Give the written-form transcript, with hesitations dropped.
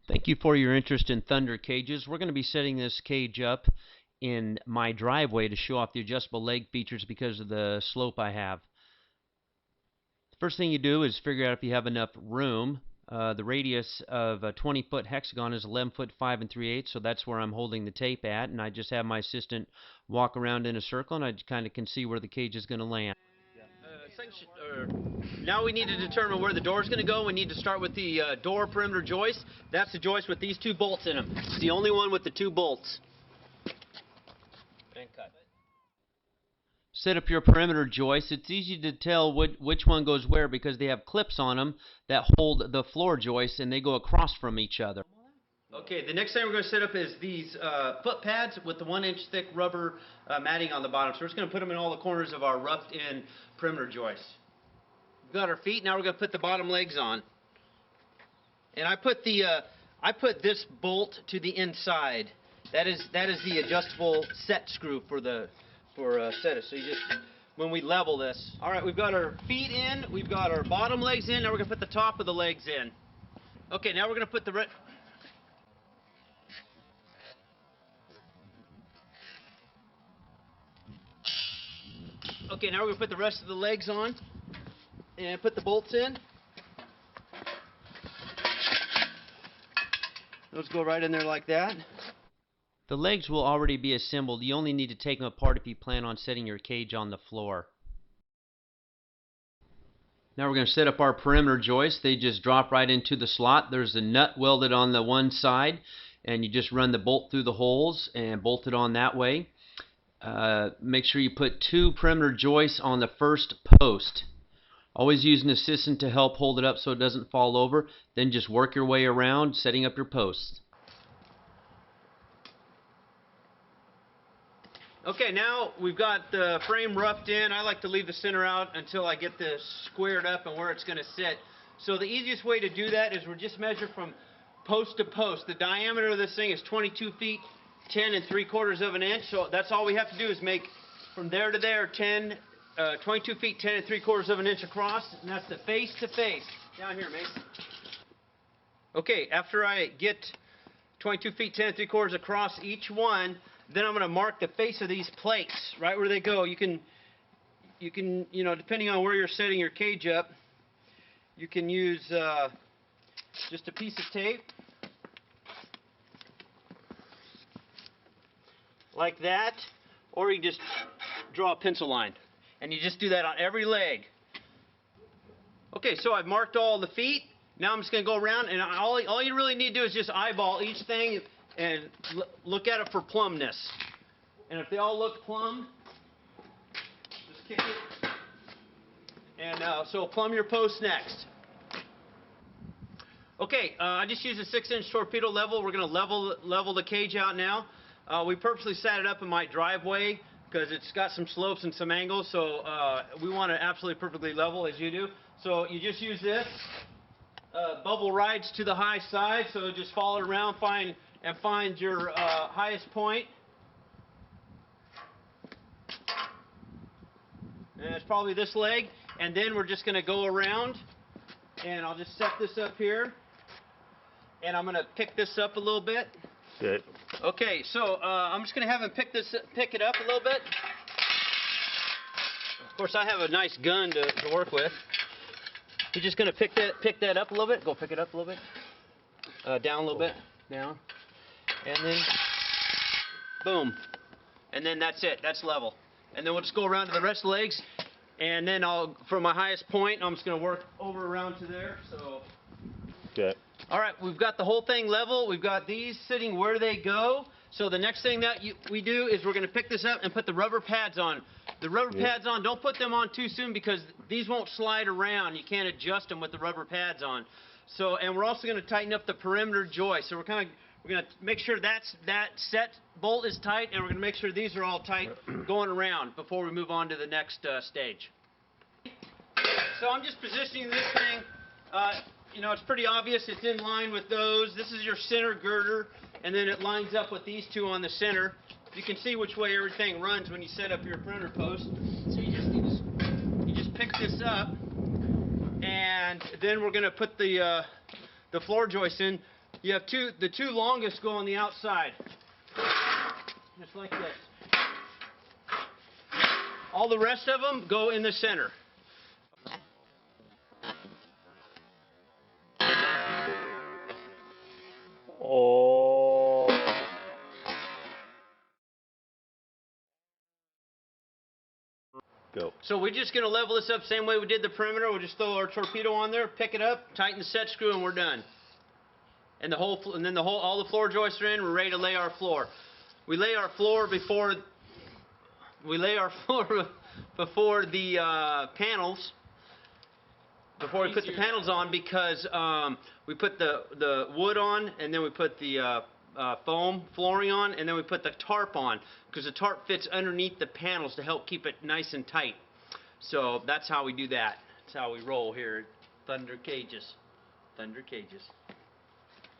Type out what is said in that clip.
Thank you for your interest in Thunder Cages. We're going to be setting this cage up in my driveway to show off the adjustable leg features because of the slope I have. The first thing you do is figure out if you have enough room. The radius of a 20-foot hexagon is 11 foot 5 3/8, so that's where I'm holding the tape at, and I just have my assistant walk around in a circle, and I kind of can see where the cage is going to land. Now we need to determine where the door is going to go. We need to start with the door perimeter joist. That's the joist with these two bolts in them. It's the only one with the two bolts. And cut. Set up your perimeter joist. It's easy to tell which one goes where because they have clips on them that hold the floor joists and they go across from each other. Okay, the next thing we're going to set up is these foot pads with the 1-inch thick rubber matting on the bottom. So we're just going to put them in all the corners of our roughed-in perimeter joist. We've got our feet. Now we're going to put the bottom legs on. And I put this bolt to the inside. That is the adjustable set screw for set it. So you just when we level this. All right, we've got our feet in. We've got our bottom legs in. Now we're going to put the top of the legs in. Okay, now we're going to put the Okay, now we're going to put the rest of the legs on and put the bolts in. Those go right in there like that. The legs will already be assembled. You only need to take them apart if you plan on setting your cage on the floor. Now we're going to set up our perimeter joists. They just drop right into the slot. There's a nut welded on the one side, and you just run the bolt through the holes and bolt it on that way. Make sure you put 2 perimeter joists on the first post. Always use an assistant to help hold it up so it doesn't fall over. Then just work your way around setting up your posts. Okay, now we've got the frame roughed in. I like to leave the center out until I get this squared up and where it's going to sit. So the easiest way to do that is we'll just measure from post to post. The diameter of this thing is 22 feet 10 3/4 of an inch. So that's all we have to do is make from there to there 22 feet 10 3/4 of an inch across, and that's the face to face. Down here, Mason. Okay, after I get 22 feet 10 3/4 across each one, then I'm going to mark the face of these plates right where they go. You can, depending on where you're setting your cage up, you can use just a piece of tape like that, or you just draw a pencil line, and you just do that on every leg. Okay, so I've marked all the feet. Now I'm just going to go around, and all you really need to do is just eyeball each thing and look at it for plumbness. And if they all look plumb, just kick it. And so plumb your post next. Okay, I just used a 6-inch torpedo level. We're going to level the cage out now. We purposely set it up in my driveway because it's got some slopes and some angles, so we want it absolutely perfectly level as you do. So you just use this. Bubble rides to the high side, so just follow it around, find your highest point. And it's probably this leg. And then we're just going to go around, and I'll just set this up here. And I'm going to pick this up a little bit. Good. Okay, so I'm just going to have him pick it up a little bit. Of course, I have a nice gun to work with. You're just going to pick that up a little bit. Go pick it up a little bit. Down a little bit. Down. And then, boom. And then that's it. That's level. And then we'll just go around to the rest of the legs. And then from my highest point, I'm just going to work over around to there. So. Good. All right, we've got the whole thing level. We've got these sitting where they go. So the next thing that we do is we're going to pick this up and put the rubber pads on. The rubber pads on, don't put them on too soon because these won't slide around. You can't adjust them with the rubber pads on. So, and we're also going to tighten up the perimeter joist. So we're going to make sure that set bolt is tight, and we're going to make sure these are all tight going around before we move on to the next stage. So I'm just positioning this thing. It's pretty obvious. It's in line with those. This is your center girder, and then it lines up with these two on the center. You can see which way everything runs when you set up your perimeter post. So you just pick this up, and then we're going to put the floor joist in. You have the two longest go on the outside. Just like this. All the rest of them go in the center. Oh. Go. So we're just going to level this up same way we did the perimeter. We'll just throw our torpedo on there, pick it up, tighten the set screw, and we're done. And then all the floor joists are in. We're ready to lay our floor. We lay our floor before the panels. Before we put the panels on, because we put the wood on, and then we put the foam flooring on, and then we put the tarp on, because the tarp fits underneath the panels to help keep it nice and tight. So that's how we do that. That's how we roll here at Thunder Cages. Thunder Cages.